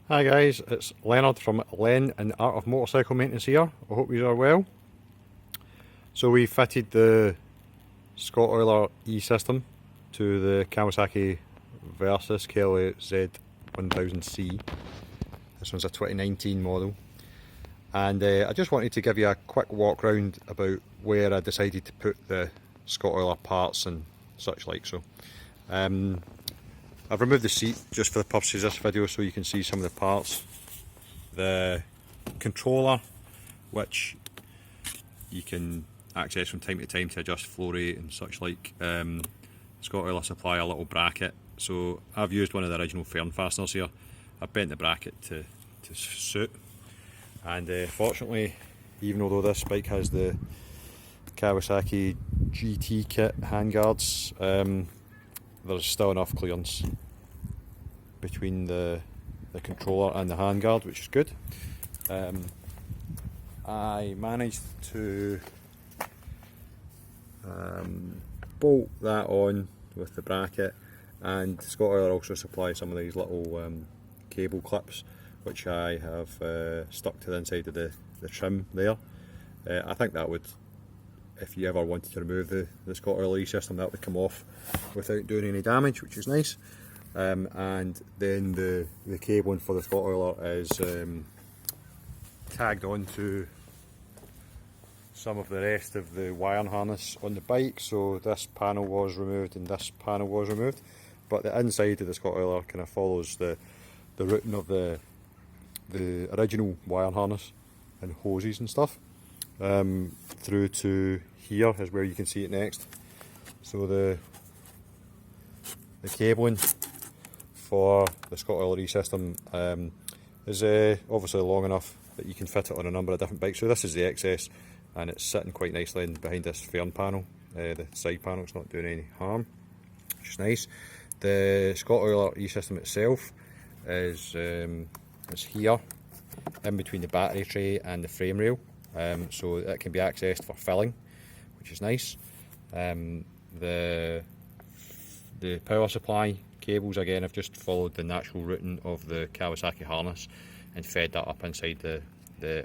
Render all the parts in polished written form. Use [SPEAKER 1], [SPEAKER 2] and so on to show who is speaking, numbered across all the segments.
[SPEAKER 1] Hi guys, it's Leonard from Len and the Art of Motorcycle Maintenance here. I hope you are well. So we fitted the Scottoiler E system to the Kawasaki Versys KLZ 1000C. This one's a 2019 model. And I just wanted to give you a quick walk round about where I decided to put the Scottoiler parts and such like. So I've removed the seat just for the purposes of this video so you can see some of the parts. The controller, which you can access from time to time to adjust flow rate and such like. Scottoiler supply a little bracket, so I've used one of the original fern fasteners here. I've bent the bracket to suit, and fortunately, even although this bike has the Kawasaki GT kit handguards, there's still enough clearance between the controller and the handguard, which is good. I managed to bolt that on with the bracket, and Scottoiler also supplies some of these little cable clips which I have stuck to the inside of the trim there. I think that would, if you ever wanted to remove the Scottoiler E system, that would come off without doing any damage, which is nice. And then the cabling for the Scottoiler is tagged onto some of the rest of the wire harness on the bike, so this panel was removed and this panel was removed, but the inside of the Scottoiler kind of follows the routing of the original wire harness and hoses and stuff through to here is where you can see it next. So the cabling for the Scottoiler E system is obviously long enough that you can fit it on a number of different bikes. So this is the XS, and it's sitting quite nicely in behind this fern panel. The side panel, it's not doing any harm, which is nice. The Scottoiler E system itself is here in between the battery tray and the frame rail, so it can be accessed for filling, which is nice. The power supply cables, again, I've just followed the natural routing of the Kawasaki harness and fed that up inside the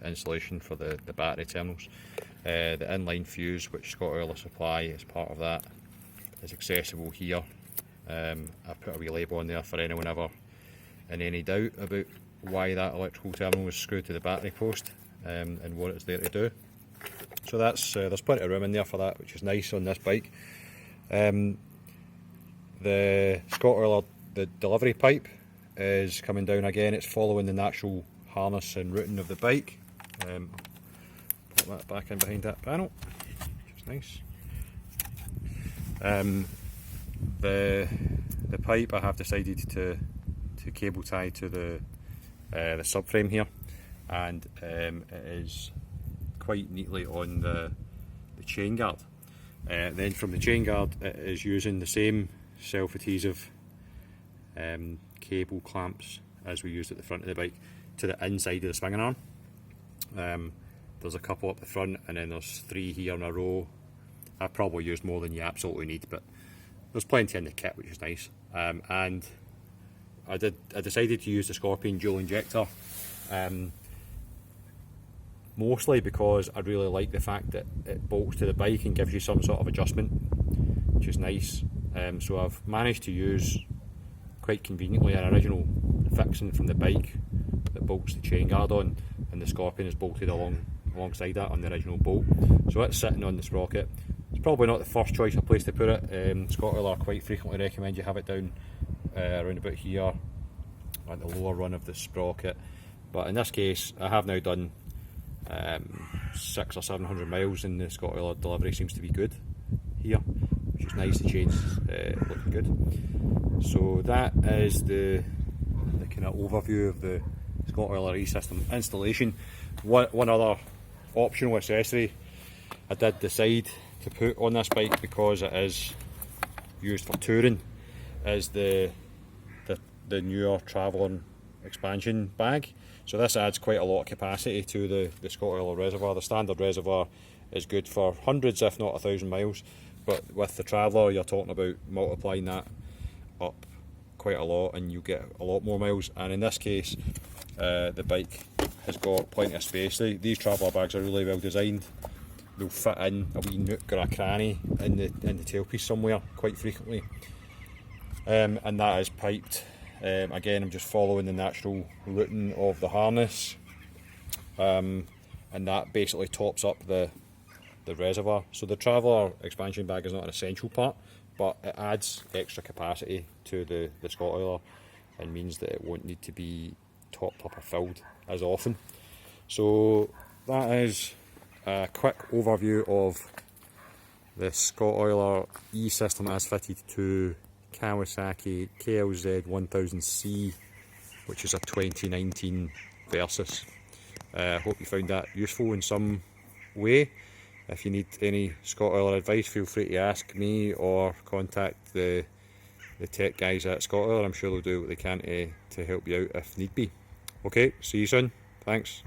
[SPEAKER 1] insulation for the battery terminals. The inline fuse, which Scottoiler supply as part of that, is accessible here. I've put a wee label on there for anyone ever in any doubt about why that electrical terminal is screwed to the battery post and what it's there to do. So that's there's plenty of room in there for that, which is nice on this bike. The Scottoiler, the delivery pipe is coming down again. It's following the natural harness and routing of the bike. Put that back in behind that panel, which is nice. The pipe I have decided to cable tie to the subframe here, and it is quite neatly on the chain guard. Then from the chain guard, it is using the same self-adhesive cable clamps as we used at the front of the bike to the inside of the swinging arm. There's a couple up the front, and then there's 3 here in a row. I've probably used more than you absolutely need, but there's plenty in the kit, which is nice. And I decided to use the Scorpion dual injector, mostly because I really like the fact that it bolts to the bike and gives you some sort of adjustment, which is nice. So I've managed to use quite conveniently an original fixing from the bike that bolts the chain guard on, and the Scorpion is bolted alongside that on the original bolt. So it's sitting on the sprocket. It's probably not the first choice of place to put it. Scottoiler quite frequently recommend you have it down around about here at the lower run of the sprocket, but in this case I have now done 600 or 700 miles, and the Scottoiler delivery seems to be good here, which is nice. The chain's looking good. So that is the kind of overview of the Scottoiler E system installation. One other optional accessory I did decide to put on this bike, because it is used for touring, is the newer Travelling expansion bag. So this adds quite a lot of capacity to the Scottoiler reservoir. The standard reservoir is good for hundreds, if not 1,000 miles, but with the Traveller you're talking about multiplying that up quite a lot and you get a lot more miles. And in this case, the bike has got plenty of space. These traveller bags are really well designed. They'll fit in a wee nook or a cranny in the tailpiece somewhere quite frequently. And that is piped. Again, I'm just following the natural routing of the harness, and that basically tops up the reservoir. So the traveller expansion bag is not an essential part, but it adds extra capacity to the Scottoiler and means that it won't need to be topped up or filled as often. So that is a quick overview of the Scottoiler E system as fitted to Kawasaki KLZ 1000C, which is a 2019 Versys. I hope you found that useful in some way. If you need any Scottoiler advice, feel free to ask me or contact the tech guys at Scottoiler. I'm sure they'll do what they can to help you out if need be. Okay, see you soon. Thanks.